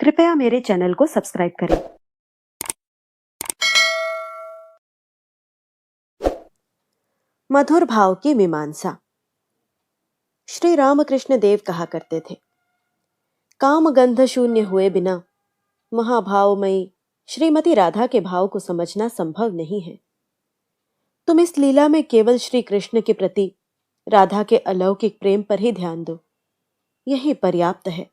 कृपया मेरे चैनल को सब्सक्राइब करें। मधुर भाव की मीमांसा। श्री रामकृष्ण देव कहा करते थे, काम गंध शून्य हुए बिना महाभावमयी श्रीमती राधा के भाव को समझना संभव नहीं है। तुम इस लीला में केवल श्री कृष्ण के प्रति राधा के अलौकिक प्रेम पर ही ध्यान दो, यही पर्याप्त है।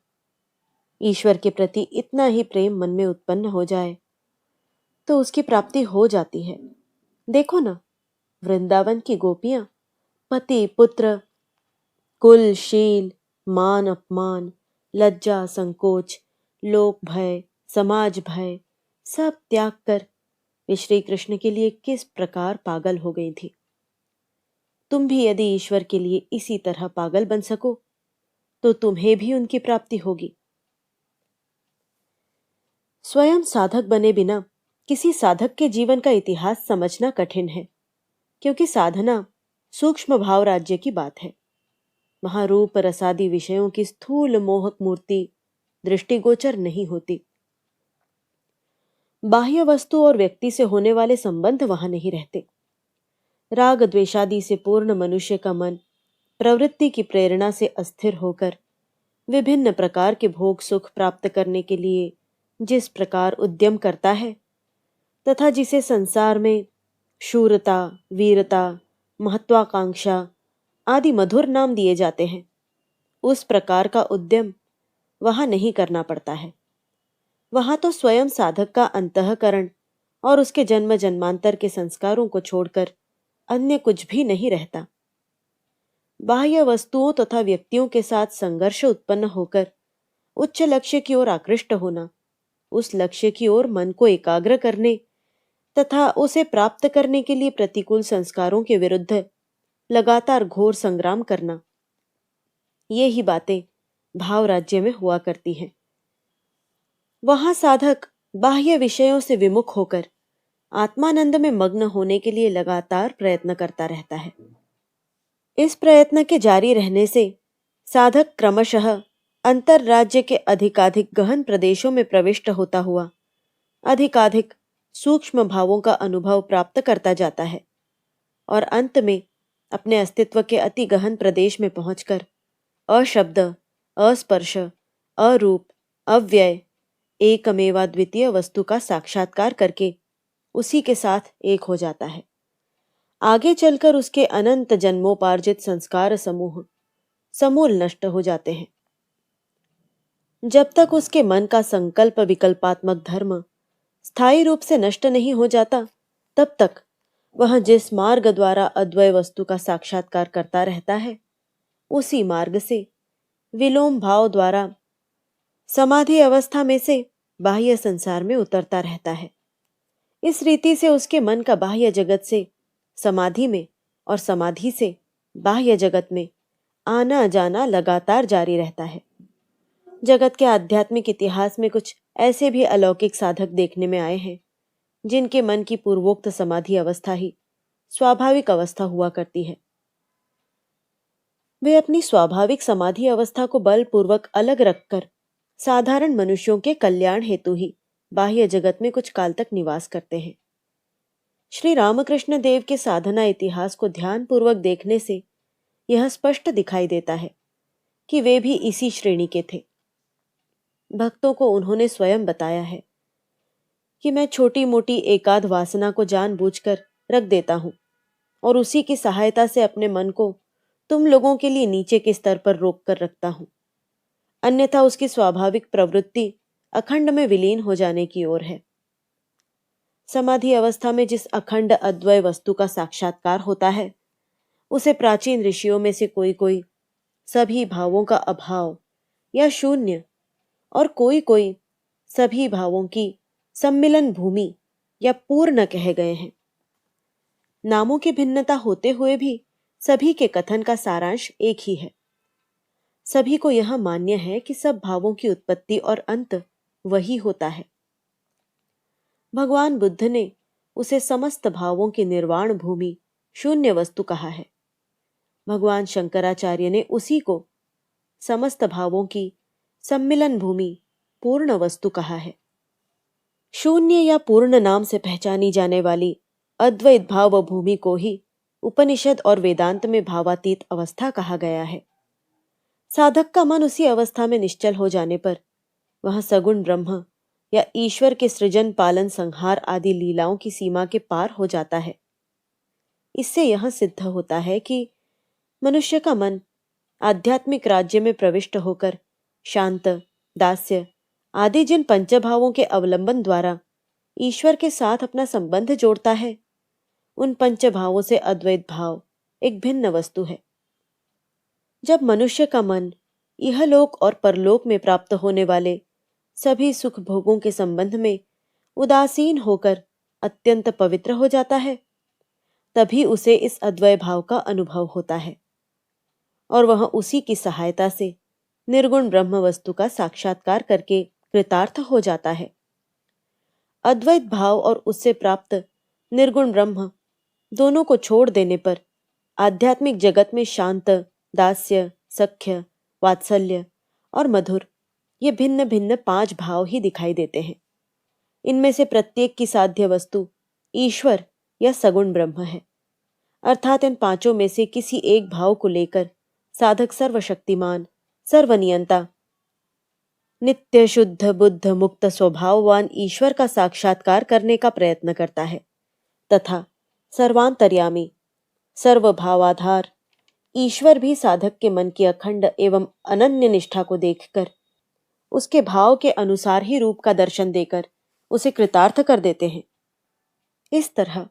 ईश्वर के प्रति इतना ही प्रेम मन में उत्पन्न हो जाए तो उसकी प्राप्ति हो जाती है। देखो ना, वृंदावन की गोपियां पति पुत्र, कुल शील, मान अपमान, लज्जा संकोच, लोक भय, समाज भय सब त्याग कर वे श्री कृष्ण के लिए किस प्रकार पागल हो गई थी। तुम भी यदि ईश्वर के लिए इसी तरह पागल बन सको तो तुम्हें भी उनकी प्राप्ति होगी। स्वयं साधक बने बिना किसी साधक के जीवन का इतिहास समझना कठिन है, क्योंकि साधना सूक्ष्म भाव राज्य की बात है। महारूप रसादी विषयों की स्थूल मोहक मूर्ति दृष्टिगोचर नहीं होती। बाह्य वस्तु और व्यक्ति से होने वाले संबंध वहां नहीं रहते। राग द्वेषादि से पूर्ण मनुष्य का मन प्रवृत्ति की प्रेरणा से अस्थिर होकर विभिन्न प्रकार के भोग सुख प्राप्त करने के लिए जिस प्रकार उद्यम करता है तथा जिसे संसार में शूरता, वीरता, महत्वाकांक्षा आदि मधुर नाम दिए जाते हैं, उस प्रकार का उद्यम वहां नहीं करना पड़ता है। वहां तो स्वयं साधक का अंतःकरण और उसके जन्म जन्मांतर के संस्कारों को छोड़कर अन्य कुछ भी नहीं रहता। बाह्य वस्तुओं तथा व्यक्तियों के साथ संघर्ष उत्पन्न होकर उच्च लक्ष्य की ओर आकृष्ट होना, उस लक्ष्य की ओर मन को एकाग्र करने तथा उसे प्राप्त करने के लिए प्रतिकूल संस्कारों के विरुद्ध लगातार घोर संग्राम करना, ये ही बातें भाव राज्य में हुआ करती हैं। वहां साधक बाह्य विषयों से विमुख होकर आत्मानंद में मग्न होने के लिए लगातार प्रयत्न करता रहता है। इस प्रयत्न के जारी रहने से साधक क्रमशः अंतर्राज्य के अधिकाधिक गहन प्रदेशों में प्रविष्ट होता हुआ अधिकाधिक सूक्ष्म भावों का अनुभव प्राप्त करता जाता है और अंत में अपने अस्तित्व के अति गहन प्रदेश में पहुंचकर अशब्द, अस्पर्श, अरूप, अव्यय, एकमेवाद्वितीय वस्तु का साक्षात्कार करके उसी के साथ एक हो जाता है। आगे चलकर उसके अनंत जन्मोपार्जित संस्कार समूह समूल नष्ट हो जाते हैं। जब तक उसके मन का संकल्प विकल्पात्मक धर्म स्थायी रूप से नष्ट नहीं हो जाता, तब तक वह जिस मार्ग द्वारा अद्वय वस्तु का साक्षात्कार करता रहता है, उसी मार्ग से विलोम भाव द्वारा समाधि अवस्था में से बाह्य संसार में उतरता रहता है। इस रीति से उसके मन का बाह्य जगत से समाधि में और समाधि से बाह्य जगत में आना जाना लगातार जारी रहता है। जगत के आध्यात्मिक इतिहास में कुछ ऐसे भी अलौकिक साधक देखने में आए हैं जिनके मन की पूर्वोक्त समाधि अवस्था ही स्वाभाविक अवस्था हुआ करती है। वे अपनी स्वाभाविक समाधि अवस्था को बलपूर्वक अलग रखकर साधारण मनुष्यों के कल्याण हेतु ही बाह्य जगत में कुछ काल तक निवास करते हैं। श्री रामकृष्ण देव के साधना इतिहास को ध्यानपूर्वक देखने से यह स्पष्ट दिखाई देता है कि वे भी इसी श्रेणी के थे। भक्तों को उन्होंने स्वयं बताया है कि मैं छोटी मोटी एकाध वासना को जानबूझकर रख देता हूं और उसी की सहायता से अपने मन को तुम लोगों के लिए नीचे के स्तर पर रोक कर रखता हूं, अन्यथा उसकी स्वाभाविक प्रवृत्ति अखंड में विलीन हो जाने की ओर है। समाधि अवस्था में जिस अखंड अद्वय वस्तु का साक्षात्कार होता है, उसे प्राचीन ऋषियों में से कोई कोई सभी भावों का अभाव या शून्य और कोई कोई सभी भावों की सम्मिलन भूमि या पूर्ण कह गए हैं। नामों की भिन्नता होते हुए भी सभी के कथन का सारांश एक ही है। सभी को यह मान्य है कि सब भावों की उत्पत्ति और अंत वही होता है। भगवान बुद्ध ने उसे समस्त भावों की निर्वाण भूमि शून्य वस्तु कहा है। भगवान शंकराचार्य ने उसी को समस्त भावों की सम्मिलन भूमि पूर्ण वस्तु कहा है। शून्य या पूर्ण नाम से पहचानी जाने वाली अद्वैत भाव भूमि को ही उपनिषद और वेदांत में भावातीत अवस्था कहा गया है। साधक का मन उसी अवस्था में निश्चल हो जाने पर वह सगुण ब्रह्म या ईश्वर के सृजन पालन संहार आदि लीलाओं की सीमा के पार हो जाता है। इससे यह सिद्ध होता है कि मनुष्य का मन आध्यात्मिक राज्य में प्रविष्ट होकर शांत, दास्य आदि जिन पंचभावों के अवलंबन द्वारा ईश्वर के साथ अपना संबंध जोड़ता है, उन पंचभावों से अद्वैत भाव एक भिन्न वस्तु है। जब मनुष्य का मन इहलोक और परलोक में प्राप्त होने वाले सभी सुख भोगों के संबंध में उदासीन होकर अत्यंत पवित्र हो जाता है, तभी उसे इस अद्वय भाव का अनुभव होता है और वह उसी की सहायता से निर्गुण ब्रह्म वस्तु का साक्षात्कार करके कृतार्थ हो जाता है। अद्वैत भाव और उससे प्राप्त निर्गुण ब्रह्म दोनों को छोड़ देने पर आध्यात्मिक जगत में शांत, दास्य, सख्य, वात्सल्य और मधुर ये भिन्न भिन्न 5 भाव ही दिखाई देते हैं। इनमें से प्रत्येक की साध्य वस्तु ईश्वर या सगुण ब्रह्म है। अर्थात इन 5 में से किसी एक भाव को लेकर साधक सर्वशक्तिमान, सर्वनियंता, नित्य शुद्ध बुद्ध मुक्त स्वभाववान ईश्वर का साक्षात्कार करने का प्रयत्न करता है तथा सर्वांतर्यामी, सर्वभावाधार ईश्वर भी साधक के मन की अखंड एवं अनन्य निष्ठा को देखकर उसके भाव के अनुसार ही रूप का दर्शन देकर उसे कृतार्थ कर देते हैं। इस तरह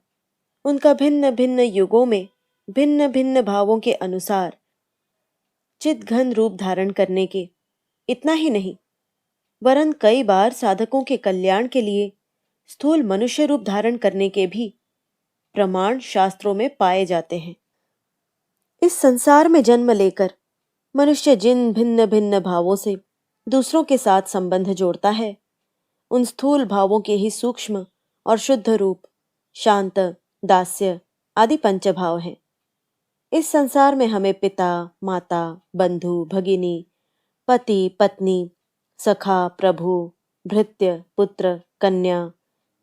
उनका भिन्न भिन्न युगों में भिन्न भिन्न भावों के अनुसार चित घन रूप धारण करने के इतना ही नहीं, वरन कई बार साधकों के कल्याण के लिए स्थूल मनुष्य रूप धारण करने के भी प्रमाण शास्त्रों में पाए जाते हैं। इस संसार में जन्म लेकर मनुष्य जिन भिन्न भिन्न भावों से दूसरों के साथ संबंध जोड़ता है, उन स्थूल भावों के ही सूक्ष्म और शुद्ध रूप शांत, दास्य आदि पंचभाव हैं। इस संसार में हमें पिता, माता, बंधु, भगिनी, पति, पत्नी, सखा, प्रभु, भृत्य, पुत्र, कन्या,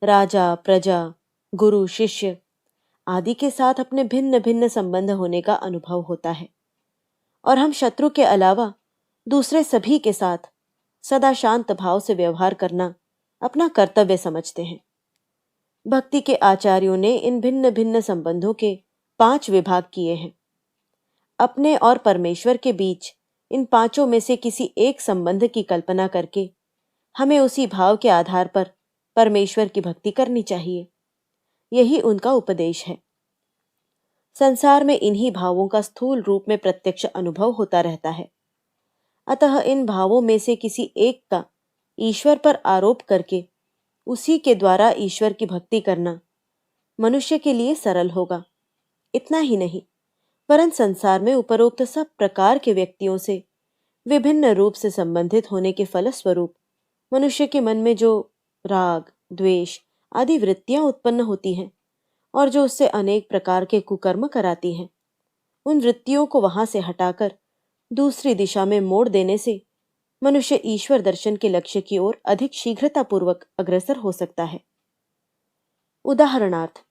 राजा, प्रजा, गुरु, शिष्य आदि के साथ अपने भिन्न भिन्न संबंध होने का अनुभव होता है और हम शत्रु के अलावा दूसरे सभी के साथ सदा शांत भाव से व्यवहार करना अपना कर्तव्य समझते हैं। भक्ति के आचार्यों ने इन भिन्न भिन्न संबंधों के 5 विभाग किए हैं। अपने और परमेश्वर के बीच इन 5 में से किसी एक संबंध की कल्पना करके हमें उसी भाव के आधार पर परमेश्वर की भक्ति करनी चाहिए। यही उनका उपदेश है। संसार में इन्हीं भावों का स्थूल रूप में प्रत्यक्ष अनुभव होता रहता है। अतः इन भावों में से किसी एक का ईश्वर पर आरोप करके उसी के द्वारा ईश्वर की भक्ति करना मनुष्य के लिए सरल होगा। इतना ही नहीं, वरन संसार में उपरोक्त सब प्रकार के व्यक्तियों से विभिन्न रूप से संबंधित होने के फलस्वरूप मनुष्य के मन में जो राग, द्वेष आदि वृत्तियां उत्पन्न होती हैं और जो उससे अनेक प्रकार के कुकर्म कराती हैं, उन वृत्तियों को वहां से हटाकर दूसरी दिशा में मोड़ देने से मनुष्य ईश्वर दर्शन के लक्ष्य की ओर अधिक शीघ्रतापूर्वक अग्रसर हो सकता है। उदाहरणार्थ,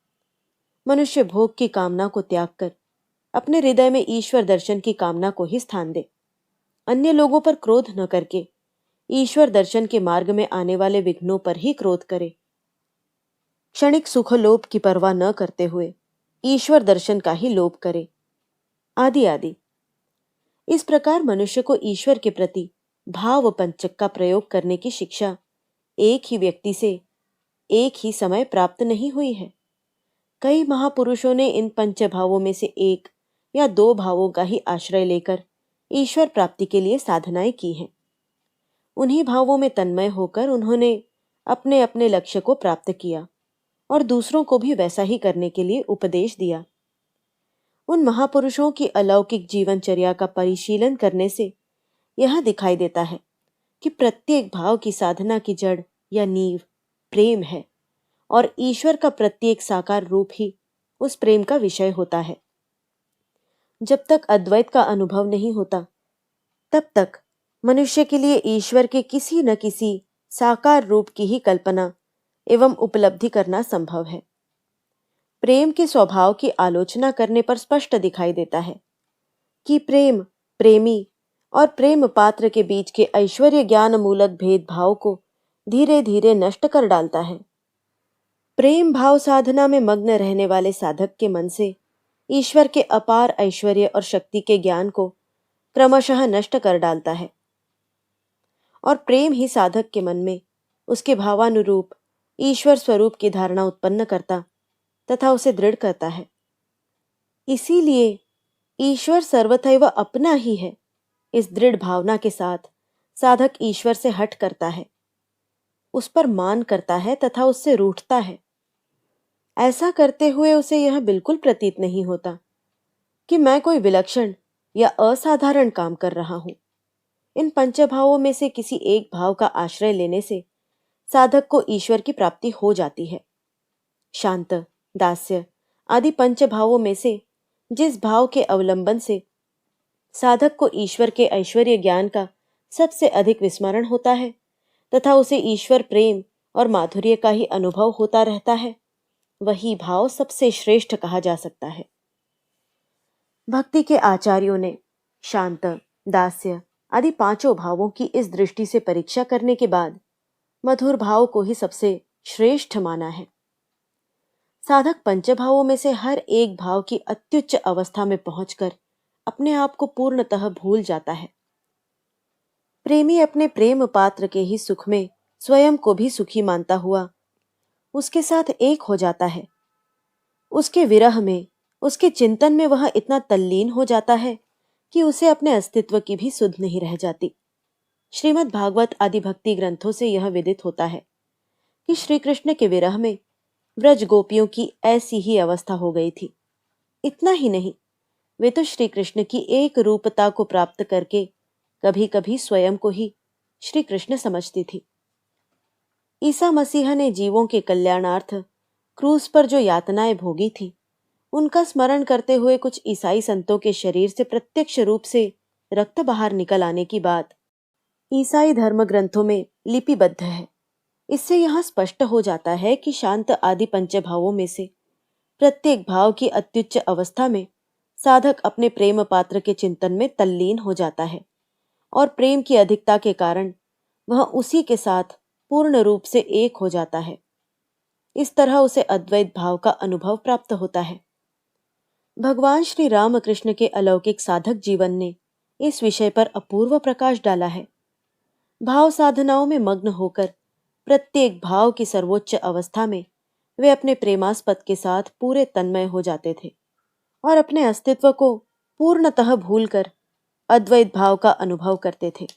मनुष्य भोग की कामना को त्याग कर अपने हृदय में ईश्वर दर्शन की कामना को ही स्थान दे। अन्य लोगों पर क्रोध न करके ईश्वर दर्शन के मार्ग में आने वाले विघ्नों पर ही क्रोध करे। क्षणिक सुख लोभ की परवाह न करते हुए ईश्वर दर्शन का ही लोभ करे, आदि आदि। इस प्रकार मनुष्य को ईश्वर के प्रति भाव पंचक का प्रयोग करने की शिक्षा एक ही व्यक्ति से एक ही समय प्राप्त नहीं हुई है। कई महापुरुषों ने इन पंचभावों में से एक या 2 भावों का ही आश्रय लेकर ईश्वर प्राप्ति के लिए साधनाएं की हैं। उन्हीं भावों में तन्मय होकर उन्होंने अपने अपने लक्ष्य को प्राप्त किया और दूसरों को भी वैसा ही करने के लिए उपदेश दिया। उन महापुरुषों की अलौकिक जीवनचर्या का परिशीलन करने से यह दिखाई देता है कि प्रत्येक भाव की साधना की जड़ या नींव प्रेम है और ईश्वर का प्रत्येक साकार रूप ही उस प्रेम का विषय होता है। जब तक अद्वैत का अनुभव नहीं होता, तब तक मनुष्य के लिए ईश्वर के किसी न किसी साकार रूप की ही कल्पना एवं उपलब्धि करना संभव है। प्रेम के स्वभाव की आलोचना करने पर स्पष्ट दिखाई देता है कि प्रेम प्रेमी और प्रेम पात्र के बीच के ऐश्वर्य ज्ञान मूलक भेदभाव को धीरे धीरे नष्ट कर डालता है। प्रेम भाव साधना में मग्न रहने वाले साधक के मन से ईश्वर के अपार ऐश्वर्य और शक्ति के ज्ञान को क्रमशः नष्ट कर डालता है और प्रेम ही साधक के मन में उसके भावानुरूप ईश्वर स्वरूप की धारणा उत्पन्न करता तथा उसे दृढ़ करता है। इसीलिए ईश्वर सर्वथैव अपना ही है, इस दृढ़ भावना के साथ साधक ईश्वर से हट करता है, उस पर मान करता है तथा उससे रूठता है। ऐसा करते हुए उसे यह बिल्कुल प्रतीत नहीं होता कि मैं कोई विलक्षण या असाधारण काम कर रहा हूं। इन पंचभावों में से किसी एक भाव का आश्रय लेने से साधक को ईश्वर की प्राप्ति हो जाती है। शांत, दास्य आदि पंचभावों में से जिस भाव के अवलंबन से साधक को ईश्वर के ऐश्वर्य ज्ञान का सबसे अधिक विस्मरण होता है तथा उसे ईश्वर प्रेम और माधुर्य का ही अनुभव होता रहता है, वही भाव सबसे श्रेष्ठ कहा जा सकता है। भक्ति के आचार्यों ने शांत, दास्य आदि पांचों भावों की इस दृष्टि से परीक्षा करने के बाद मधुर भाव को ही सबसे श्रेष्ठ माना है। साधक पंचभावों में से हर एक भाव की अत्युच्च अवस्था में पहुंचकर अपने आप को पूर्णतः भूल जाता है। प्रेमी अपने प्रेम पात्र के ही सुख में स्वयं को भी सुखी मानता हुआ उसके साथ एक हो जाता है। उसके विरह में, उसके चिंतन में वह इतना तल्लीन हो जाता है कि उसे अपने अस्तित्व की भी सुध नहीं रह जाती। श्रीमद् भागवत आदि भक्ति ग्रंथों से यह विदित होता है कि श्री कृष्ण के विरह में ब्रज गोपियों की ऐसी ही अवस्था हो गई थी। इतना ही नहीं, वे तो श्री कृष्ण की एक रूपता को प्राप्त करके कभी कभी स्वयं को ही श्री कृष्ण समझती थी। ईसा मसीह ने जीवों के कल्याणार्थ क्रूस पर जो यातनाएं भोगी थी, उनका स्मरण करते हुए कुछ ईसाई संतों के शरीर से प्रत्यक्ष रूप से रक्त बाहर निकल आने की बात ईसाई धर्म ग्रंथों में लिपिबद्ध है। इससे यहां स्पष्ट हो जाता है कि शांत आदि पंचभावों में से प्रत्येक भाव की अत्युच्च अवस्था में साधक अपने प्रेम पात्र के चिंतन में तल्लीन हो जाता है और प्रेम की अधिकता के कारण वह उसी के साथ पूर्ण रूप से एक हो जाता है। इस तरह उसे अद्वैत भाव का अनुभव प्राप्त होता है। भगवान श्री रामकृष्ण के अलौकिक साधक जीवन ने इस विषय पर अपूर्व प्रकाश डाला है। भाव साधनाओं में मग्न होकर प्रत्येक भाव की सर्वोच्च अवस्था में वे अपने प्रेमास्पद के साथ पूरे तन्मय हो जाते थे और अपने अस्तित्व को पूर्णतः भूलकर अद्वैत भाव का अनुभव करते थे।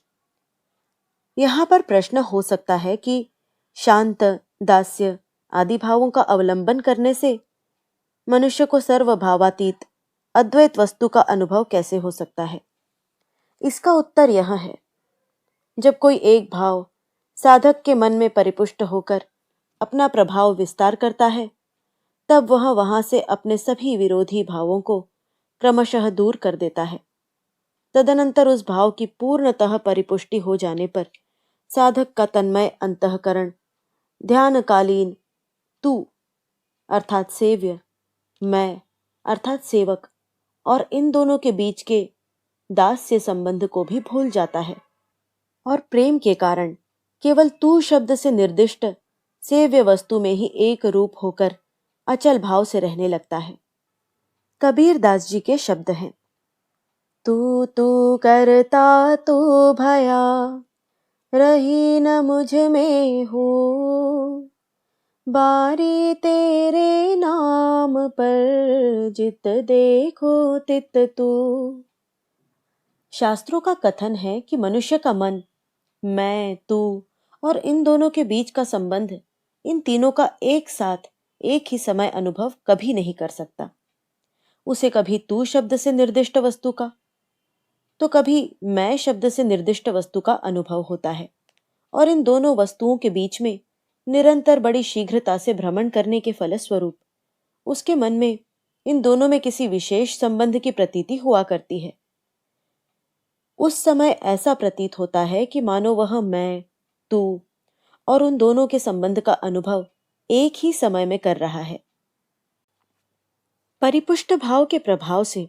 यहाँ पर प्रश्न हो सकता है कि शांत, दास्य आदि भावों का अवलंबन करने से मनुष्य को सर्वभावातीत अद्वैत वस्तु का अनुभव कैसे हो सकता है। इसका उत्तर यह है, जब कोई एक भाव साधक के मन में परिपुष्ट होकर अपना प्रभाव विस्तार करता है, तब वह वहां से अपने सभी विरोधी भावों को क्रमशः दूर कर देता है। तदनंतर उस भाव की पूर्णतः परिपुष्टि हो जाने पर साधक का तन्मय अंतःकरण ध्यानकालीन तू अर्थात सेव्य, मैं अर्थात सेवक और इन दोनों के बीच के दास्य संबंध को भी भूल जाता है और प्रेम के कारण केवल तू शब्द से निर्दिष्ट सेव्य वस्तु में ही एक रूप होकर अचल भाव से रहने लगता है। कबीर दास जी के शब्द हैं, तू तू करता तो भया रही न मुझ में हो, बारी तेरे नाम पर जित देखो तित तू। शास्त्रों का कथन है कि मनुष्य का मन, मैं, तू और इन दोनों के बीच का संबंध, इन तीनों का एक साथ एक ही समय अनुभव कभी नहीं कर सकता। उसे कभी तू शब्द से निर्दिष्ट वस्तु का तो कभी मैं शब्द से निर्दिष्ट वस्तु का अनुभव होता है और इन दोनों वस्तुओं के बीच में निरंतर बड़ी शीघ्रता से भ्रमण करने के फलस्वरूप उसके मन में इन दोनों में किसी विशेष संबंध की प्रतीति हुआ करती है। उस समय ऐसा प्रतीत होता है कि मानो वह मैं, तू और उन दोनों के संबंध का अनुभव एक ही समय में कर रहा है। परिपुष्ट भाव के प्रभाव से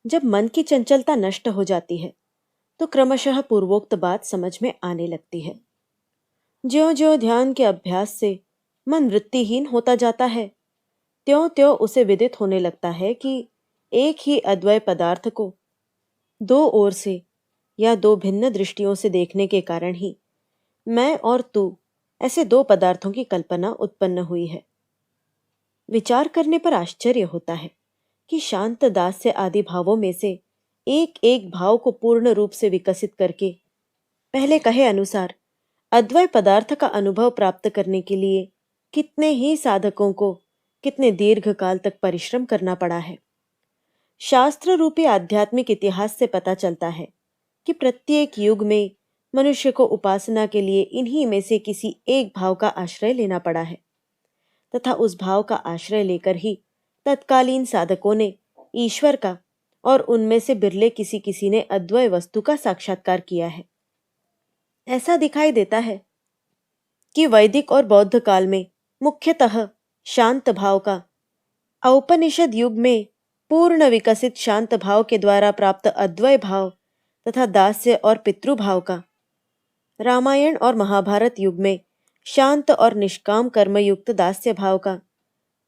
जब मन की चंचलता नष्ट हो जाती है तो क्रमशः पूर्वोक्त बात समझ में आने लगती है। ज्यों-ज्यों ध्यान के अभ्यास से मन वृत्तिहीन होता जाता है, त्यों-त्यों उसे विदित होने लगता है कि एक ही अद्वय पदार्थ को दो ओर से या दो भिन्न दृष्टियों से देखने के कारण ही मैं और तू ऐसे दो पदार्थों की कल्पना उत्पन्न हुई है। विचार करने पर आश्चर्य होता है कि शांत दास्य आदि भावों में से एक एक भाव को पूर्ण रूप से विकसित करके पहले कहे अनुसार अद्वय पदार्थ का अनुभव प्राप्त करने के लिए कितने ही साधकों को कितने दीर्घ काल तक परिश्रम करना पड़ा है। शास्त्र रूपी आध्यात्मिक इतिहास से पता चलता है कि प्रत्येक युग में मनुष्य को उपासना के लिए इन्हीं में से किसी एक भाव का आश्रय लेना पड़ा है तथा उस भाव का आश्रय लेकर ही तत्कालीन साधकों ने ईश्वर का और उनमें से बिरले किसी किसी ने अद्वय वस्तु का साक्षात्कार किया है। ऐसा दिखाई देता है कि वैदिक और बौद्ध काल में मुख्यतः शांत भाव का, औपनिषद युग में पूर्ण विकसित शांत भाव के द्वारा प्राप्त अद्वय भाव तथा दास्य और पितृभाव का, रामायण और महाभारत युग में शांत और निष्काम कर्मयुक्त दास्य भाव का,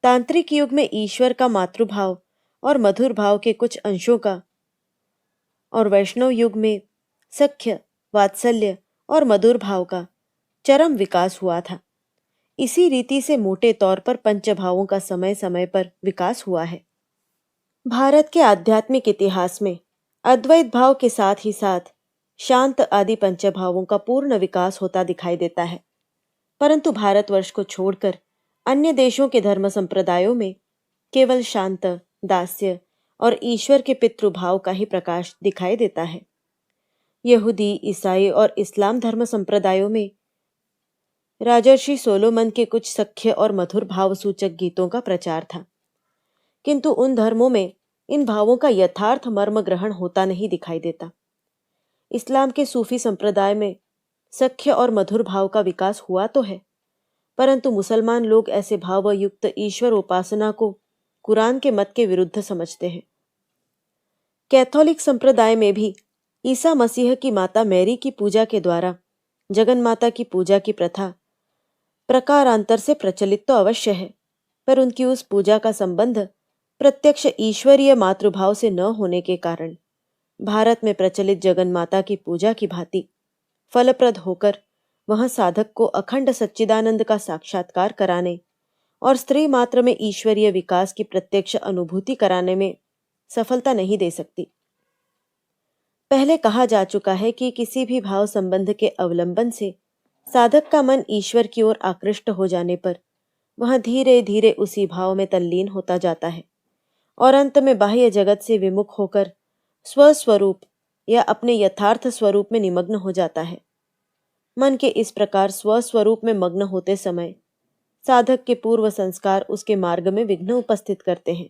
तांत्रिक युग में ईश्वर का मातृभाव और मधुर भाव के कुछ अंशों का, और वैष्णव युग में सख्य, वात्सल्य और मधुर भाव का चरम विकास हुआ था। इसी रीति से मोटे तौर पर पंचभावों का समय समय पर विकास हुआ है। भारत के आध्यात्मिक इतिहास में अद्वैत भाव के साथ ही साथ शांत आदि पंचभावों का पूर्ण विकास होता दिखाई देता है, परंतु भारतवर्ष को छोड़कर अन्य देशों के धर्म संप्रदायों में केवल शांत, दास्य और ईश्वर के पितृभाव का ही प्रकाश दिखाई देता है। यहूदी, ईसाई और इस्लाम धर्म संप्रदायों में राजर्षि सोलोमन के कुछ सख्य और मधुर भाव सूचक गीतों का प्रचार था, किंतु उन धर्मों में इन भावों का यथार्थ मर्म ग्रहण होता नहीं दिखाई देता। इस्लाम के सूफी संप्रदाय में सख्य और मधुर भाव का विकास हुआ तो है, परंतु मुसलमान लोग ऐसे भावयुक्त ईश्वर उपासना को कुरान के मत के विरुद्ध समझते हैं। कैथोलिक संप्रदाय में भी ईसा मसीह की माता मैरी की पूजा के द्वारा जगन माता की पूजा की प्रथा प्रकारांतर से प्रचलित तो अवश्य है, पर उनकी उस पूजा का संबंध प्रत्यक्ष ईश्वरीय मातृभाव से न होने के कारण भारत में प्रचलित जगन माता की पूजा की भांति फलप्रद होकर वह साधक को अखंड सच्चिदानंद का साक्षात्कार कराने और स्त्री मात्र में ईश्वरीय विकास की प्रत्यक्ष अनुभूति कराने में सफलता नहीं दे सकती। पहले कहा जा चुका है कि किसी भी भाव संबंध के अवलंबन से साधक का मन ईश्वर की ओर आकृष्ट हो जाने पर वह धीरे धीरे उसी भाव में तल्लीन होता जाता है और अंत में बाह्य जगत से विमुख होकर स्वस्वरूप या अपने यथार्थ स्वरूप में निमग्न हो जाता है। मन के इस प्रकार स्वस्वरूप में मग्न होते समय साधक के पूर्व संस्कार उसके मार्ग में विघ्न उपस्थित करते हैं।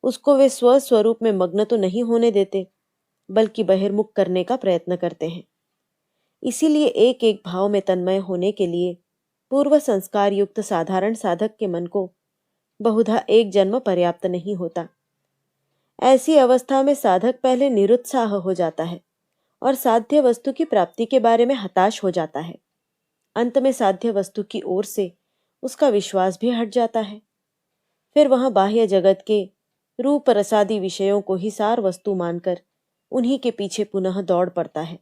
उसको वे स्वस्वरूप में मग्न तो नहीं होने देते, बल्कि बहिर्मुख करने का प्रयत्न करते हैं। इसीलिए एक एक भाव में तन्मय होने के लिए पूर्व संस्कार युक्त साधारण साधक के मन को बहुधा एक जन्म पर्याप्त नहीं होता। ऐसी अवस्था में साधक पहले निरुत्साह हो जाता है और साध्य वस्तु की प्राप्ति के बारे में हताश हो जाता है। अंत में साध्य वस्तु की ओर से उसका विश्वास भी हट जाता है। फिर वह बाह्य जगत के रूप रसादी विषयों को ही सार वस्तु मानकर उन्हीं के पीछे पुनः दौड़ पड़ता है।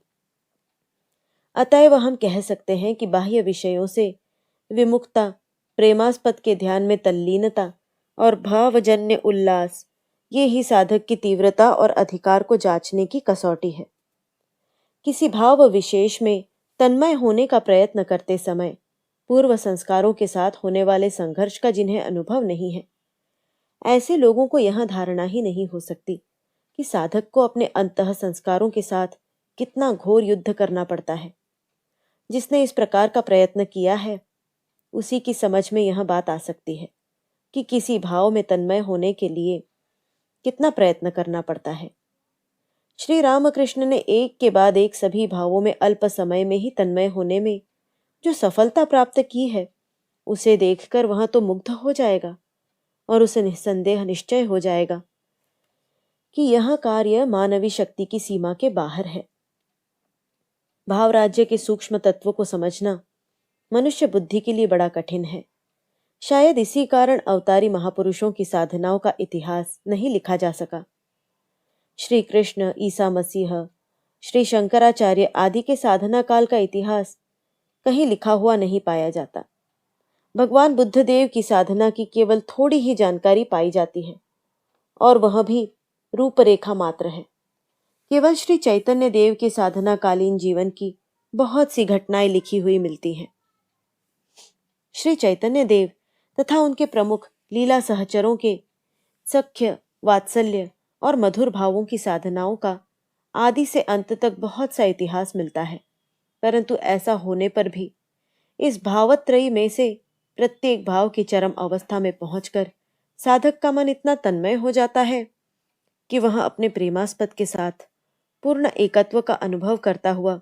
अतएव हम कह सकते हैं कि बाह्य विषयों से विमुखता, प्रेमास्पद के ध्यान में तल्लीनता और भावजन्य उल्लास, ये ही साधक की तीव्रता और अधिकार को जांचने की कसौटी है। किसी भाव विशेष में तन्मय होने का प्रयत्न करते समय पूर्व संस्कारों के साथ होने वाले संघर्ष का जिन्हें अनुभव नहीं है, ऐसे लोगों को यह धारणा ही नहीं हो सकती कि साधक को अपने अंतः संस्कारों के साथ कितना घोर युद्ध करना पड़ता है। जिसने इस प्रकार का प्रयत्न किया है, उसी की समझ में यह बात आ सकती है कि किसी भाव में तन्मय होने के लिए कितना प्रयत्न करना पड़ता है। श्री रामकृष्ण ने एक के बाद एक सभी भावों में अल्प समय में ही तन्मय होने में जो सफलता प्राप्त की है उसे देखकर वह तो मुग्ध हो जाएगा और उसे निस्संदेह निश्चय हो जाएगा कि यह कार्य मानवी शक्ति की सीमा के बाहर है। भाव राज्य के सूक्ष्म तत्वों को समझना मनुष्य बुद्धि के लिए बड़ा कठिन है। शायद इसी कारण अवतारी महापुरुषों की साधनाओं का इतिहास नहीं लिखा जा सका। श्री कृष्ण, ईसा मसीह, श्री शंकराचार्य आदि के साधना काल का इतिहास कहीं लिखा हुआ नहीं पाया जाता। भगवान बुद्ध देव की साधना की केवल थोड़ी ही जानकारी पाई जाती है और वह भी रूपरेखा मात्र है। केवल श्री चैतन्य देव के साधना कालीन जीवन की बहुत सी घटनाएं लिखी हुई मिलती हैं। श्री चैतन्य देव तथा उनके प्रमुख लीला सहचरों के सख्य, वात्सल्य और मधुर भावों की साधनाओं का आदि से अंत तक बहुत सा इतिहास मिलता है, परंतु ऐसा होने पर भी इस भावत्रयी में से प्रत्येक भाव की चरम अवस्था में पहुंचकर साधक का मन इतना तन्मय हो जाता है कि वह अपने प्रेमास्पद के साथ पूर्ण एकत्व का अनुभव करता हुआ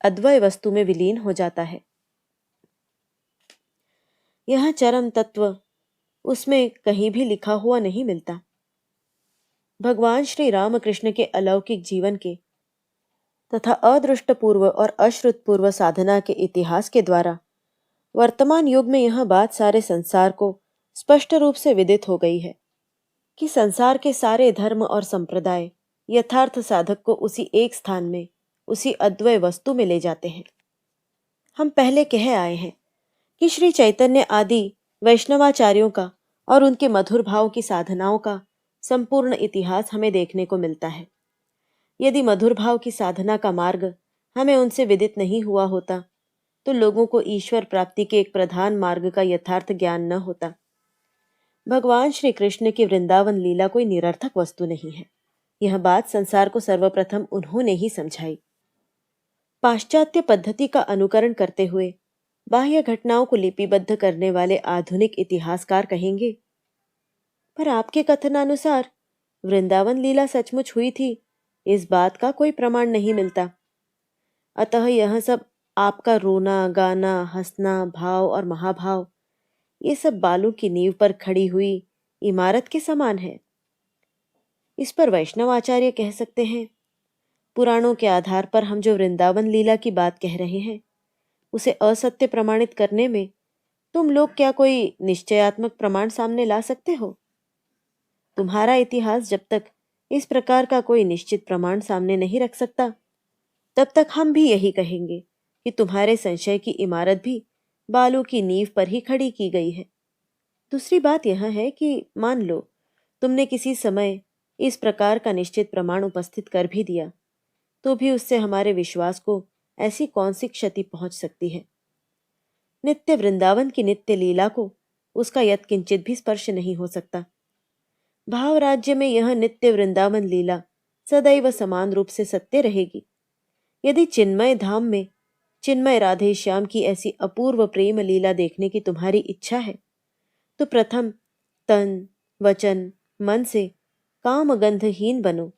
अद्वय वस्तु में विलीन हो जाता है। यह चरम तत्व उसमें कहीं भी लिखा हुआ नहीं मिलता। भगवान श्री रामकृष्ण के अलौकिक जीवन के तथा अदृष्टपूर्व और अश्रुतपूर्व साधना के इतिहास के द्वारा वर्तमान युग में यह बात सारे संसार को स्पष्ट रूप से विदित हो गई है कि संसार के सारे धर्म और संप्रदाय यथार्थ साधक को उसी एक स्थान में, उसी अद्वय वस्तु में ले जाते हैं। हम पहले कह आए हैं कि श्री चैतन्य आदि वैष्णवाचार्यों का और उनके मधुर भाव की साधनाओं का संपूर्ण इतिहास हमें देखने को मिलता है। यदि मधुर भाव की साधना का मार्ग हमें उनसे विदित नहीं हुआ होता तो लोगों को ईश्वर प्राप्ति के एक प्रधान मार्ग का यथार्थ ज्ञान न होता। भगवान श्री कृष्ण की वृंदावन लीला कोई निरर्थक वस्तु नहीं है। यह बात संसार को सर्वप्रथम उन्होंने ही समझाई। पाश्चात्य पद्धति का अनुकरण करते हुए बाह्य घटनाओं को लिपिबद्ध करने वाले आधुनिक इतिहासकार कहेंगे, पर आपके कथनानुसार वृंदावन लीला सचमुच हुई थी, इस बात का कोई प्रमाण नहीं मिलता। अतः यह सब आपका रोना, गाना, हंसना, भाव और महाभाव, ये सब बालू की नींव पर खड़ी हुई इमारत के समान है। इस पर वैष्णव आचार्य कह सकते हैं, पुराणों के आधार पर हम जो वृंदावन लीला की बात कह रहे हैं उसे असत्य प्रमाणित करने में तुम लोग क्या कोई निश्चयात्मक प्रमाण सामने ला सकते हो? तुम्हारा इतिहास जब तक इस प्रकार का कोई निश्चित प्रमाण सामने नहीं रख सकता तब तक हम भी यही कहेंगे कि तुम्हारे संशय की इमारत भी बालू की नींव पर ही खड़ी की गई है। दूसरी बात यह है कि मान लो तुमने किसी समय इस प्रकार का निश्चित प्रमाण उपस्थित कर भी दिया तो भी उससे हमारे विश्वास को ऐसी कौन सी क्षति पहुंच सकती है? नित्य वृंदावन की नित्य लीला को उसका यत्किंचित भी स्पर्श नहीं हो सकता। भाव राज्य में यह नित्य वृंदावन लीला सदैव समान रूप से सत्य रहेगी। यदि चिन्मय धाम में चिन्मय राधे श्याम की ऐसी अपूर्व प्रेम लीला देखने की तुम्हारी इच्छा है तो प्रथम तन, वचन, मन से कामगंधहीन बनो।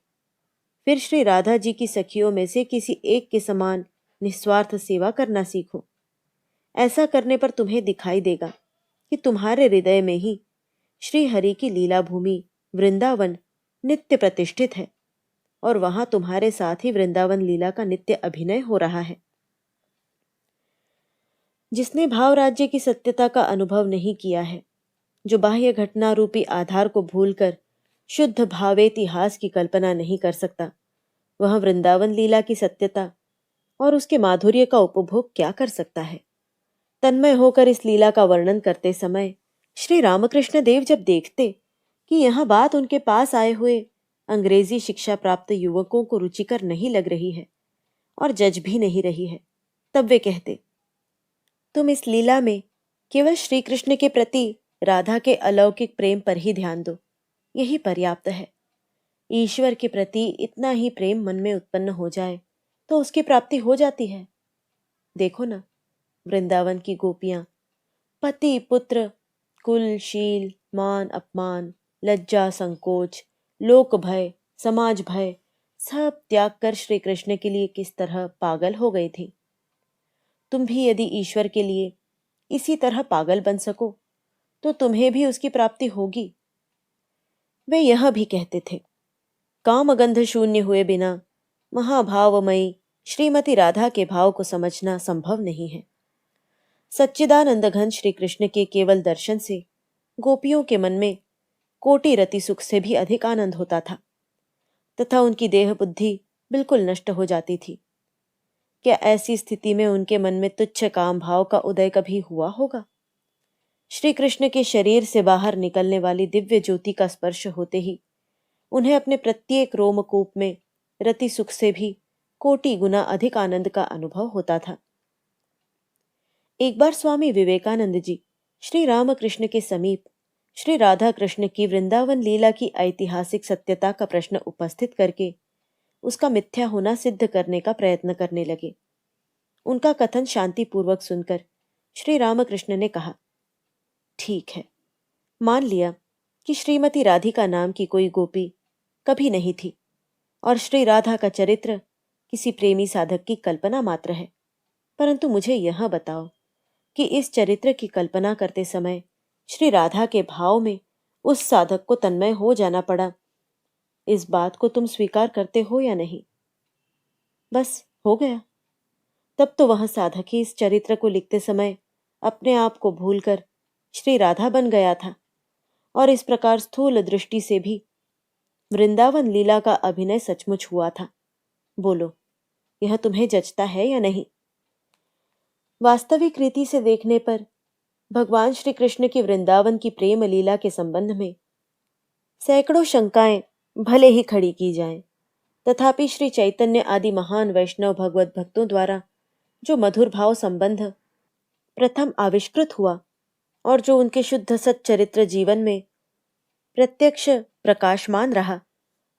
फिर श्री राधा जी की सखियों में से किसी एक के समान निस्वार्थ सेवा करना सीखो। ऐसा करने पर तुम्हें दिखाई देगा कि तुम्हारे हृदय में ही श्री हरि की लीला भूमि वृंदावन नित्य प्रतिष्ठित है और वहां तुम्हारे साथ ही वृंदावन लीला का नित्य अभिनय हो रहा है। जिसने भाव राज्य की सत्यता का अनुभव नहीं किया है, जो बाह्य घटना रूपी आधार को भूलकर शुद्ध भावेतिहास की कल्पना नहीं कर सकता, वह वृंदावन लीला की सत्यता और उसके माधुर्य का उपभोग क्या कर सकता है? तन्मय होकर इस लीला का वर्णन करते समय श्री रामकृष्ण देव जब देखते कि यह बात उनके पास आए हुए अंग्रेजी शिक्षा प्राप्त युवकों को रुचिकर नहीं लग रही है और जज भी नहीं रही है, तब वे कहते, तुम इस लीला में केवल श्री कृष्ण के प्रति राधा के अलौकिक प्रेम पर ही ध्यान दो, यही पर्याप्त है। ईश्वर के प्रति इतना ही प्रेम मन में उत्पन्न हो जाए तो उसकी प्राप्ति हो जाती है। देखो ना, वृंदावन की गोपियां पति, पुत्र, कुल, शील, मान, अपमान, लज्जा, संकोच, लोक भय, समाज भय सब त्याग कर श्री कृष्ण के लिए किस तरह पागल हो गई थी। तुम भी यदि ईश्वर के लिए इसी तरह पागल बन सको तो तुम्हें भी उसकी प्राप्ति होगी। वे यह भी कहते थे, कामगंध शून्य हुए बिना महाभावमयी श्रीमती राधा के भाव को समझना संभव नहीं है। सच्चिदानंद घन श्री कृष्ण के केवल दर्शन से गोपियों के मन में कोटि रति सुख से भी अधिक आनंद होता था तथा उनकी देह बुद्धि बिल्कुल नष्ट हो जाती थी। क्या ऐसी स्थिति में उनके मन में तुच्छ काम भाव का उदय कभी हुआ होगा? श्री कृष्ण के शरीर से बाहर निकलने वाली दिव्य ज्योति का स्पर्श होते ही उन्हें अपने प्रत्येक रोमकूप में रति सुख से भी कोटि गुना अधिक आनंद का अनुभव होता था। एक बार स्वामी विवेकानंद जी श्री रामकृष्ण के समीप श्री राधा कृष्ण की वृंदावन लीला की ऐतिहासिक सत्यता का प्रश्न उपस्थित करके उसका मिथ्या होना सिद्ध करने का प्रयत्न करने लगे। उनका कथन शांतिपूर्वक सुनकर श्री रामकृष्ण ने कहा, ठीक है, मान लिया कि श्रीमती राधिका नाम की कोई गोपी कभी नहीं थी और श्री राधा का चरित्र किसी प्रेमी साधक की कल्पना मात्र है, परंतु मुझे यह बताओ कि इस चरित्र की कल्पना करते समय श्री राधा के भाव में उस साधक को तन्मय हो जाना पड़ा, इस बात को तुम स्वीकार करते हो या नहीं? बस हो गया। तब तो वह साधक ही इस चरित्र को लिखते समय अपने आप को भूलकर श्री राधा बन गया था और इस प्रकार स्थूल दृष्टि से भी वृंदावन लीला का अभिनय सचमुच हुआ था। बोलो, यह तुम्हें जचता है या नहीं? वास्तविक रीति से देखने पर भगवान श्री कृष्ण की वृंदावन की प्रेम लीला के संबंध में सैकड़ों शंकाएं भले ही खड़ी की जाएं, तथापि श्री चैतन्य आदि महान वैष्णव भगवत भक्तों द्वारा जो मधुर भाव संबंध प्रथम आविष्कृत हुआ और जो उनके शुद्ध सच्चरित्र जीवन में प्रत्यक्ष प्रकाशमान रहा,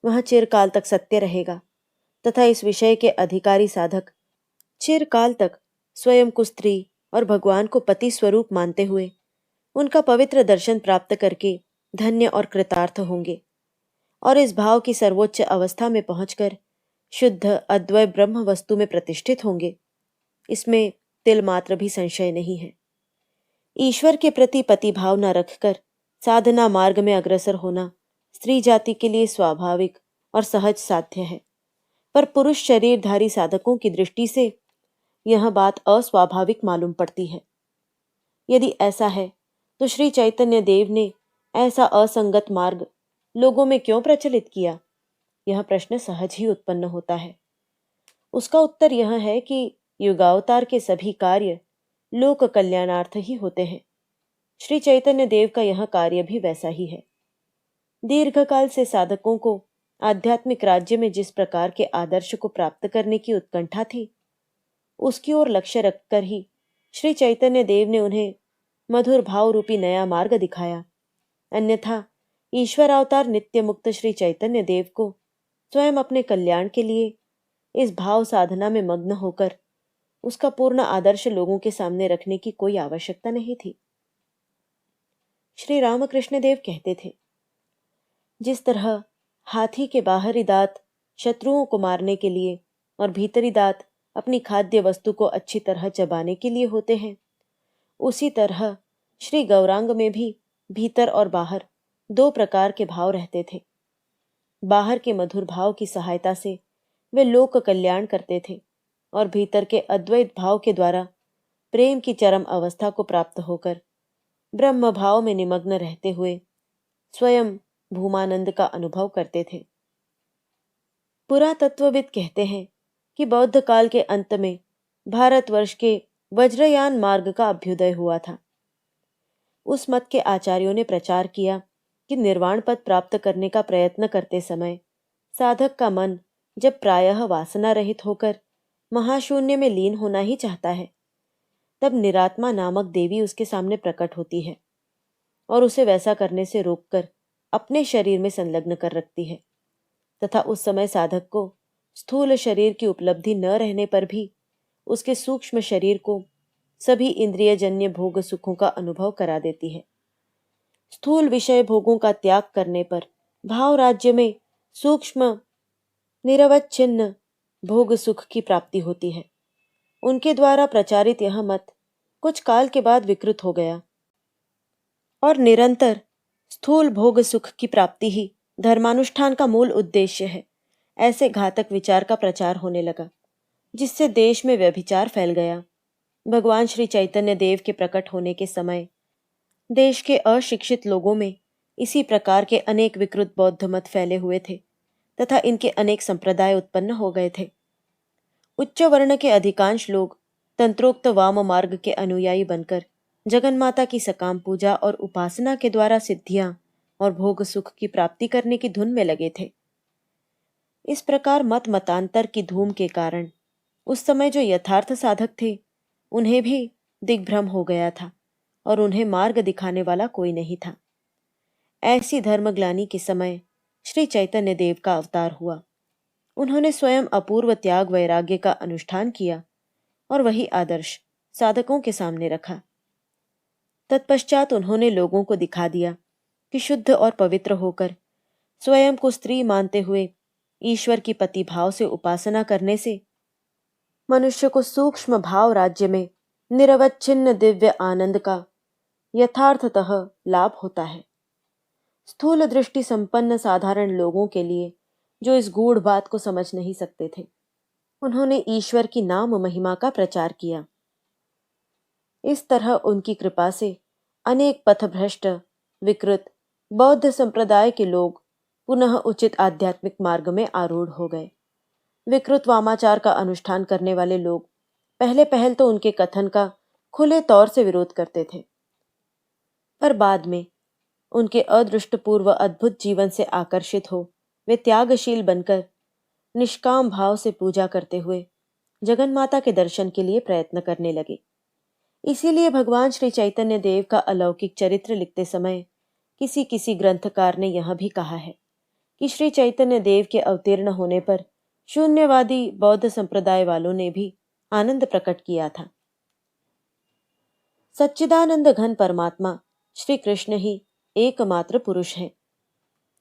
वह चिरकाल तक सत्य रहेगा तथा इस विषय के अधिकारी साधक चिरकाल तक स्वयं को स्त्री और भगवान को पति स्वरूप मानते हुए उनका पवित्र दर्शन प्राप्त करके धन्य और कृतार्थ होंगे और इस भाव की सर्वोच्च अवस्था में पहुंचकर शुद्ध अद्वय ब्रह्म वस्तु में प्रतिष्ठित होंगे। इसमें तिल मात्र भी संशय नहीं है। ईश्वर के प्रति पति भाव न रखकर साधना मार्ग में अग्रसर होना स्त्री जाति के लिए स्वाभाविक और सहज साध्य है, पर पुरुष शरीरधारी साधकों की दृष्टि से यह बात अस्वाभाविक मालूम पड़ती है। यदि ऐसा है तो श्री चैतन्य देव ने ऐसा असंगत मार्ग लोगों में क्यों प्रचलित किया? यह प्रश्न सहज ही उत्पन्न होता है। उसका उत्तर यह है कि युगावतार के सभी कार्य लोक कल्याणार्थ ही होते हैं। श्री चैतन्य देव का यह कार्य भी वैसा ही है। दीर्घकाल से साधकों को आध्यात्मिक राज्य में जिस प्रकार के आदर्श को प्राप्त करने की उत्कंठा थी, उसकी ओर लक्ष्य रखकर ही श्री चैतन्य देव ने उन्हें मधुर भाव रूपी नया मार्ग दिखाया। अन्यथा ईश्वर अवतार नित्य मुक्त श्री चैतन्य देव को स्वयं अपने कल्याण के लिए इस भाव साधना में मग्न होकर उसका पूर्ण आदर्श लोगों के सामने रखने की कोई आवश्यकता नहीं थी। श्री रामकृष्ण देव कहते थे, जिस तरह हाथी के बाहरी दांत शत्रुओं को मारने के लिए और भीतरी दांत अपनी खाद्य वस्तु को अच्छी तरह चबाने के लिए होते हैं, उसी तरह श्री गौरांग में भी भीतर और बाहर दो प्रकार के भाव रहते थे। बाहर के मधुर भाव की सहायता से वे लोक कल्याण करते थे और भीतर के अद्वैत भाव के द्वारा प्रेम की चरम अवस्था को प्राप्त होकर ब्रह्म भाव में निमग्न रहते हुए स्वयं भूमानंद का अनुभव करते थे। पुरातत्वविद कहते हैं कि बौद्ध काल के अंत में भारतवर्ष के वज्रयान मार्ग का अभ्युदय हुआ था। उस मत के आचार्यों ने प्रचार किया कि निर्वाण पद प्राप्त करने का प्रयत्न करते समय साधक का मन जब प्रायः वासना रहित होकर महाशून्य में लीन होना ही चाहता है, तब निरात्मा नामक देवी उसके सामने प्रकट होती है और उसे वैसा करने से रोककर अपने शरीर में संलग्न कर रखती है तथा उस समय साधक को स्थूल शरीर की उपलब्धि न रहने पर भी उसके सूक्ष्म शरीर को सभी इंद्रियजन्य भोग सुखों का अनुभव करा देती है। स्थूल विषय भोगों का त्याग करने पर भाव राज्य में सूक्ष्म निरवच्छिन्न भोग सुख की प्राप्ति होती है। उनके द्वारा प्रचारित यह मत कुछ काल के बाद विकृत हो गया और निरंतर स्थूल भोग सुख की प्राप्ति ही धर्मानुष्ठान का मूल उद्देश्य है, ऐसे घातक विचार का प्रचार होने लगा, जिससे देश में व्यभिचार फैल गया। भगवान श्री चैतन्य देव के प्रकट होने के समय देश के अशिक्षित लोगों में इसी प्रकार के अनेक विकृत बौद्ध मत फैले हुए थे तथा इनके अनेक संप्रदाय उत्पन्न हो गए थे। उच्च वर्ण के अधिकांश लोग तंत्रोक्त वाम मार्ग के अनुयायी बनकर जगन्माता की सकाम पूजा और उपासना के द्वारा सिद्धियां और भोग सुख की प्राप्ति करने की धुन में लगे थे। इस प्रकार मत मतांतर की धूम के कारण उस समय जो यथार्थ साधक थे उन्हें भी दिग्भ्रम हो गया था और उन्हें मार्ग दिखाने वाला कोई नहीं था। ऐसी धर्मग्लानि के समय श्री चैतन्य देव का अवतार हुआ। उन्होंने स्वयं अपूर्व त्याग वैराग्य का अनुष्ठान किया और वही आदर्श साधकों के सामने रखा। तत्पश्चात उन्होंने लोगों को दिखा दिया कि शुद्ध और पवित्र होकर स्वयं को स्त्री मानते हुए ईश्वर की पति भाव से उपासना करने से मनुष्य को सूक्ष्म भाव राज्य में निरवच्छिन्न दिव्य आनंद का यथार्थतः लाभ होता है। स्थूल दृष्टि संपन्न साधारण लोगों के लिए, जो इस गूढ़ बात को समझ नहीं सकते थे, उन्होंने ईश्वर की नाम महिमा का प्रचार किया। इस तरह उनकी कृपा से अनेक पथभ्रष्ट विकृत बौद्ध संप्रदाय के लोग पुनः उचित आध्यात्मिक मार्ग में आरूढ़ हो गए। विकृत वामाचार का अनुष्ठान करने वाले लोग पहले पहल तो उनके कथन का खुले तौर से विरोध करते थे, पर बाद में उनके अदृष्टपूर्व अद्भुत जीवन से आकर्षित हो वे त्यागशील बनकर निष्काम भाव से पूजा करते हुए जगन्माता के दर्शन के लिए प्रयत्न करने लगे। इसीलिए भगवान श्री चैतन्य देव का अलौकिक चरित्र लिखते समय किसी किसी ग्रंथकार ने यह भी कहा है कि श्री चैतन्य देव के अवतीर्ण होने पर शून्यवादी बौद्ध संप्रदाय वालों ने भी आनंद प्रकट किया था। सच्चिदानंद घन परमात्मा श्री कृष्ण ही एकमात्र पुरुष है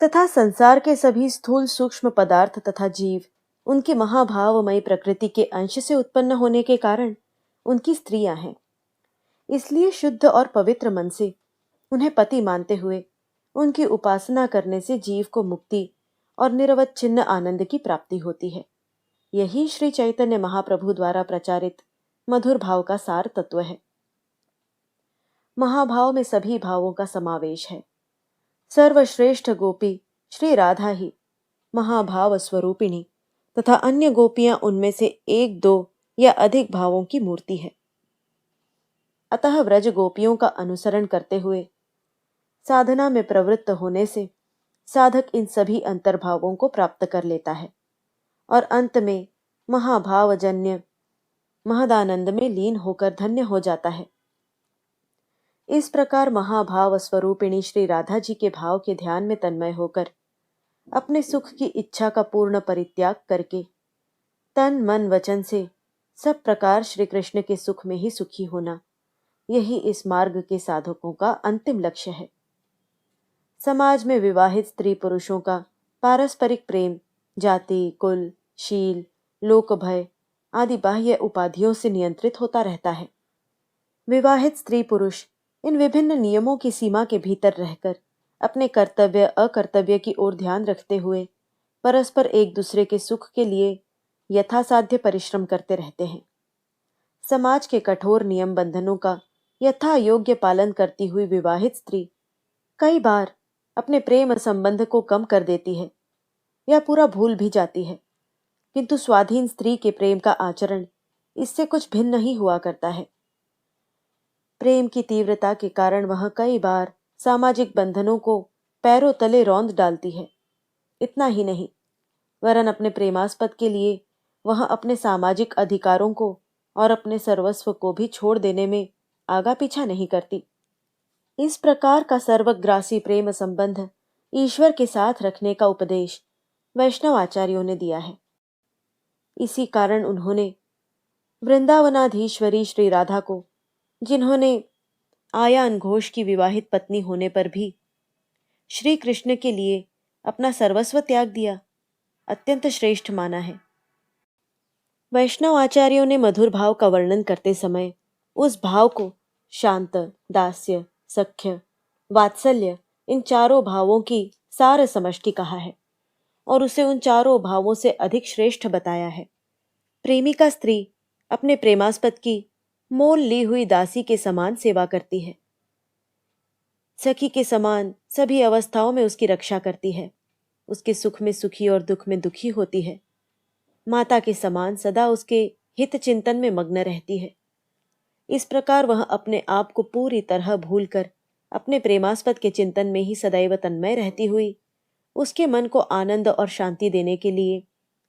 तथा संसार के सभी स्थूल सूक्ष्म पदार्थ तथा जीव उनकी महाभावमयी प्रकृति के अंश से उत्पन्न होने के कारण उनकी स्त्रियां हैं। इसलिए शुद्ध और पवित्र मन से उन्हें पति मानते हुए उनकी उपासना करने से जीव को मुक्ति और निरवच्छिन्न आनंद की प्राप्ति होती है। यही श्री चैतन्य महाप्रभु द्वारा प्रचारित मधुर भाव का सार तत्व है। महाभाव में सभी भावों का समावेश है। सर्वश्रेष्ठ गोपी श्री राधा ही महाभाव स्वरूपिणी तथा अन्य गोपियां उनमें से एक दो या अधिक भावों की मूर्ति है। अतः व्रज गोपियों का अनुसरण करते हुए साधना में प्रवृत्त होने से साधक इन सभी अंतर्भावों को प्राप्त कर लेता है और अंत में महाभावजन्य महदानंद में लीन होकर धन्य हो जाता है। इस प्रकार महाभाव स्वरूपिणी श्री राधा जी के भाव के ध्यान में तन्मय होकर अपने सुख की इच्छा का पूर्ण परित्याग करके तन मन वचन से सब प्रकार श्री कृष्ण के सुख में ही सुखी होना, यही इस मार्ग के साधकों का अंतिम लक्ष्य है। समाज में विवाहित स्त्री पुरुषों का पारस्परिक प्रेम जाति, कुल, शील, लोक भय आदि बाह्य उपाधियों से नियंत्रित होता रहता है। विवाहित स्त्री पुरुष इन विभिन्न नियमों की सीमा के भीतर रहकर अपने कर्तव्य अकर्तव्य की ओर ध्यान रखते हुए परस्पर एक दूसरे के सुख के लिए यथासाध्य परिश्रम करते रहते हैं। समाज के कठोर नियम बंधनों का यथा योग्य पालन करती हुई विवाहित स्त्री कई बार अपने प्रेम संबंध को कम कर देती है या पूरा भूल भी जाती है, किंतु स्वाधीन स्त्री के प्रेम का आचरण इससे कुछ भिन्न ही हुआ करता है। प्रेम की तीव्रता के कारण वह कई बार सामाजिक बंधनों को पैरों तले रौंद डालती है। इतना ही नहीं, वरन अपने प्रेमास्पद के लिए वह अपने सामाजिक अधिकारों को और अपने सर्वस्व को भी छोड़ देने में आगा पीछा नहीं करती। इस प्रकार का सर्वग्रासी प्रेम संबंध ईश्वर के साथ रखने का उपदेश वैष्णव आचार्यों ने दिया है। इसी कारण उन्होंने वृंदावनाधीश्वरी श्री राधा को, जिन्होंने आयान घोष की विवाहित पत्नी होने पर भी श्री कृष्ण के लिए अपना सर्वस्व त्याग दिया, अत्यंत श्रेष्ठ माना है। वैष्णव आचार्यों ने मधुर भाव का वर्णन करते समय उस भाव को शांत, दास्य, सख्य, वात्सल्य, इन चारों भावों की सार समष्टि कहा है और उसे उन चारों भावों से अधिक श्रेष्ठ बताया है। प्रेमिका स्त्री अपने प्रेमास्पद की मोल ली हुई दासी के समान सेवा करती है, सखी के समान सभी अवस्थाओं में उसकी रक्षा करती है, उसके सुख में सुखी और दुख में दुखी होती है, माता के समान सदा उसके हित चिंतन में मग्न रहती है। इस प्रकार वह अपने आप को पूरी तरह भूलकर अपने प्रेमास्पद के चिंतन में ही सदैव तन्मय रहती हुई उसके मन को आनंद और शांति देने के लिए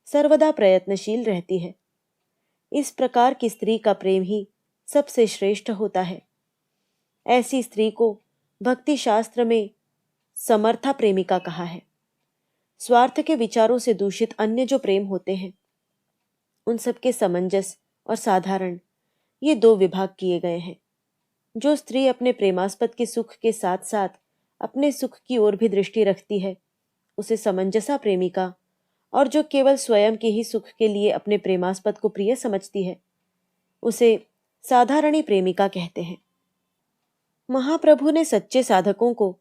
सर्वदा प्रयत्नशील रहती है। इस प्रकार की स्त्री का प्रेम ही सबसे श्रेष्ठ होता है। ऐसी स्त्री को भक्ति शास्त्र में समर्था प्रेमिका कहा है। स्वार्थ के विचारों से दूषित अन्य जो प्रेम होते हैं उन सबके समंजस और साधारण ये दो विभाग किए गए हैं। जो स्त्री अपने प्रेमास्पद के सुख के साथ साथ अपने सुख की ओर भी दृष्टि रखती है उसे समंजसा प्रेमिका, और जो केवल स्वयं के ही सुख के लिए अपने प्रेमास्पद को प्रिय समझती है उसे साधारणी प्रेमिका कहते हैं। महाप्रभु ने सच्चे साधकों को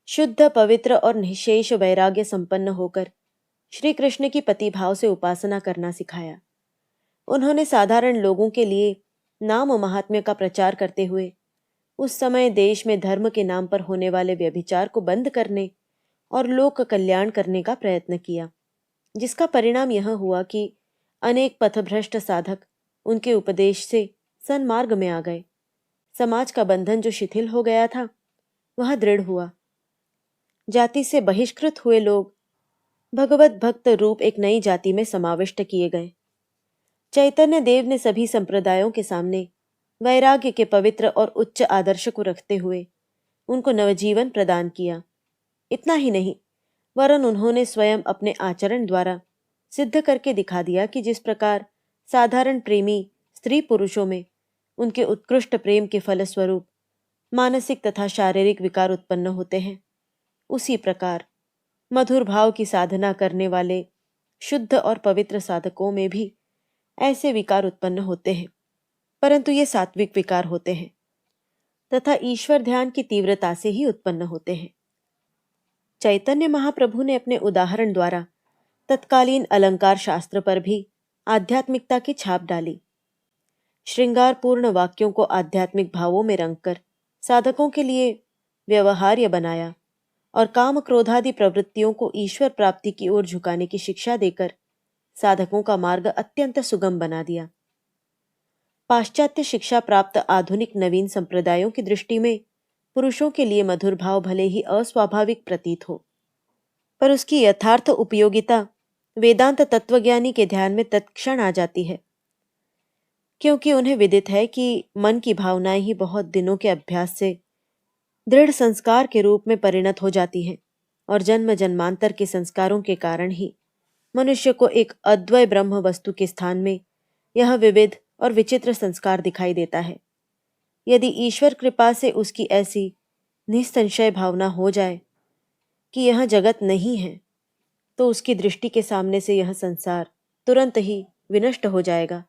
शुद्ध, पवित्र और निशेष वैराग्य संपन्न होकर श्री कृष्ण की पतिभाव से उपासना करना सिखाया। उन्होंने साधारण लोगों के लिए नाम महात्म्य का प्रचार करते हुए उस समय देश में धर्म के नाम पर होने वाले व्यभिचार को बंद करने और लोक कल्याण करने का प्रयत्न किया, जिसका परिणाम यह हुआ कि अनेक पथभ्रष्ट साधक उनके उपदेश से सन्मार्ग में आ गए। समाज का बंधन जो शिथिल हो गया था वह दृढ़ हुआ। जाति से बहिष्कृत हुए लोग भगवत भक्त रूप एक नई जाति में समाविष्ट किए गए। चैतन्य देव ने सभी संप्रदायों के सामने वैराग्य के पवित्र और उच्च आदर्श को रखते हुए उनको नवजीवन प्रदान किया। इतना ही नहीं, वरन उन्होंने स्वयं अपने आचरण द्वारा सिद्ध करके दिखा दिया कि जिस प्रकार साधारण प्रेमी स्त्री पुरुषों में उनके उत्कृष्ट प्रेम के फलस्वरूप मानसिक तथा शारीरिक विकार उत्पन्न होते हैं, उसी प्रकार मधुर भाव की साधना करने वाले शुद्ध और पवित्र साधकों में भी ऐसे विकार उत्पन्न होते हैं, परंतु ये सात्विक विकार होते हैं तथा ईश्वर ध्यान की तीव्रता से ही उत्पन्न होते हैं। चैतन्य महाप्रभु ने अपने उदाहरण द्वारा तत्कालीन अलंकार शास्त्र पर भी आध्यात्मिकता की छाप डाली। श्रृंगारपूर्ण वाक्यों को आध्यात्मिक भावों में रंगकर साधकों के लिए व्यवहार्य बनाया और काम क्रोधादि प्रवृत्तियों को ईश्वर प्राप्ति की ओर झुकाने की शिक्षा देकर साधकों का मार्ग अत्यंत सुगम बना दिया। पाश्चात्य शिक्षा प्राप्त आधुनिक नवीन संप्रदायों की दृष्टि में पुरुषों के लिए मधुर भाव भले ही अस्वाभाविक प्रतीत हो, पर उसकी यथार्थ उपयोगिता वेदांत तत्वज्ञानी के ध्यान में तत्क्षण आ जाती है, क्योंकि उन्हें विदित है कि मन की भावनाएं ही बहुत दिनों के अभ्यास से दृढ़ संस्कार के रूप में परिणत हो जाती हैं और जन्म जन्मांतर के संस्कारों के कारण ही मनुष्य को एक अद्वय ब्रह्म वस्तु के स्थान में यह विविध और विचित्र संस्कार दिखाई देता है। यदि ईश्वर कृपा से उसकी ऐसी निसंशय भावना हो जाए कि यह जगत नहीं है, तो उसकी दृष्टि के सामने से यह संसार तुरंत ही विनष्ट हो जाएगा।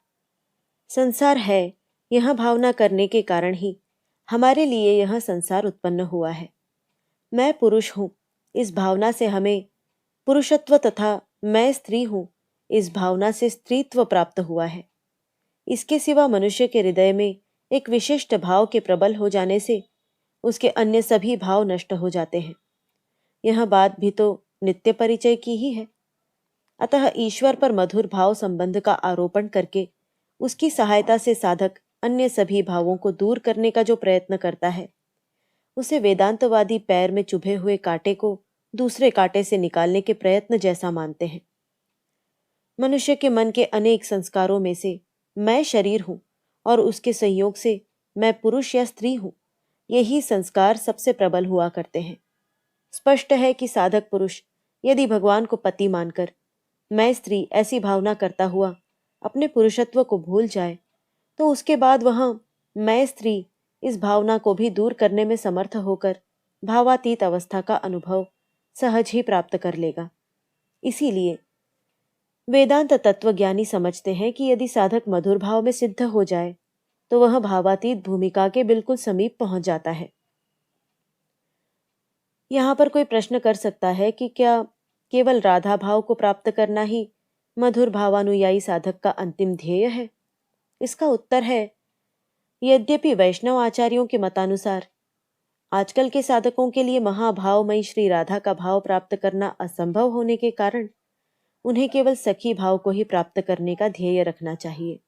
संसार है, यह भावना करने के कारण ही हमारे लिए यह संसार उत्पन्न हुआ है। मैं पुरुष हूँ, इस भावना से हमें पुरुषत्व तथा मैं स्त्री हूँ, इस भावना से स्त्रीत्व प्राप्त हुआ है। इसके सिवा मनुष्य के हृदय में एक विशिष्ट भाव के प्रबल हो जाने से उसके अन्य सभी भाव नष्ट हो जाते हैं। यह बात भी तो नित्य परिचय की ही है। अतः ईश्वर पर मधुर भाव संबंध का आरोपण करके उसकी सहायता से साधक अन्य सभी भावों को दूर करने का जो प्रयत्न करता है, उसे वेदांतवादी पैर में चुभे हुए कांटे को दूसरे कांटे से निकालने के प्रयत्न जैसा मानते हैं। मनुष्य के मन के अनेक संस्कारों में से मैं शरीर हूं और उसके संयोग से मैं पुरुष या स्त्री हूं, यही संस्कार सबसे प्रबल हुआ करते हैं। स्पष्ट है कि साधक पुरुष यदि भगवान को पति मानकर मैं स्त्री ऐसी भावना करता हुआ अपने पुरुषत्व को भूल जाए, तो उसके बाद वह मैं स्त्री इस भावना को भी दूर करने में समर्थ होकर भावातीत अवस्था का अनुभव सहज ही प्राप्त कर लेगा। इसीलिए वेदांत तत्वज्ञानी समझते हैं कि यदि साधक मधुर भाव में सिद्ध हो जाए तो वह भावातीत भूमिका के बिल्कुल समीप पहुंच जाता है। यहाँ पर कोई प्रश्न कर सकता है कि क्या केवल राधा भाव को प्राप्त करना ही मधुर भावानुयायी साधक का अंतिम ध्येय है? इसका उत्तर है, यद्यपि वैष्णव आचार्यों के मतानुसार आजकल के साधकों के लिए महाभावमयी श्री राधा का भाव प्राप्त करना असंभव होने के कारण उन्हें केवल सखी भाव को ही प्राप्त करने का ध्येय रखना चाहिए।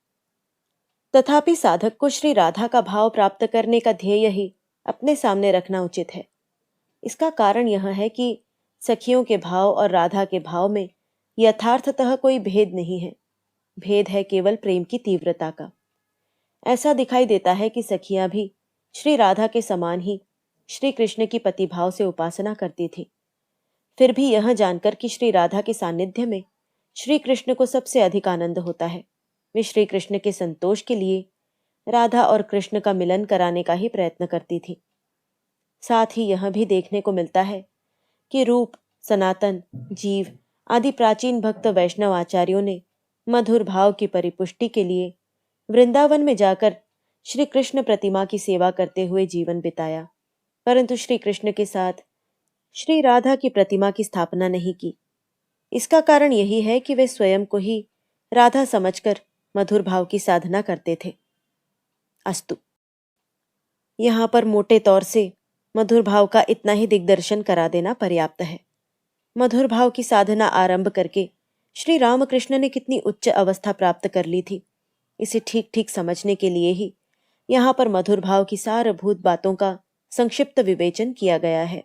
तथापि साधक को श्री राधा का भाव प्राप्त करने का ध्येय ही अपने सामने रखना उचित है। इसका कारण यह है कि सखियों के भाव और राधा के भाव में यथार्थतः कोई भेद नहीं है। भेद है केवल प्रेम की तीव्रता का। ऐसा दिखाई देता है कि सखियां भी श्री राधा के समान ही श्री कृष्ण की पतिभाव से उपासना करती थी। फिर भी यह जानकर कि श्री राधा के सानिध्य में श्री कृष्ण को सबसे अधिक आनंद होता है, वे श्री कृष्ण के संतोष के लिए राधा और कृष्ण का मिलन कराने का ही प्रयत्न करती थी। साथ ही यह भी देखने को मिलता है कि रूप, सनातन, जीव आदि प्राचीन भक्त वैष्णव आचार्यों ने मधुर भाव की परिपुष्टि के लिए वृंदावन में जाकर श्री कृष्ण प्रतिमा की सेवा करते हुए जीवन बिताया, परंतु श्री कृष्ण के साथ श्री राधा की प्रतिमा की स्थापना नहीं की। इसका कारण यही है कि वे स्वयं को ही राधा समझकर मधुर भाव की साधना करते थे। अस्तु, यहाँ पर मोटे तौर से मधुर भाव का इतना ही दिग्दर्शन करा देना पर्याप्त है। मधुर भाव की साधना आरंभ करके श्री रामकृष्ण ने कितनी उच्च अवस्था प्राप्त कर ली थी, इसे ठीक ठीक समझने के लिए ही यहाँ पर मधुर भाव की सारभूत बातों का संक्षिप्त विवेचन किया गया है।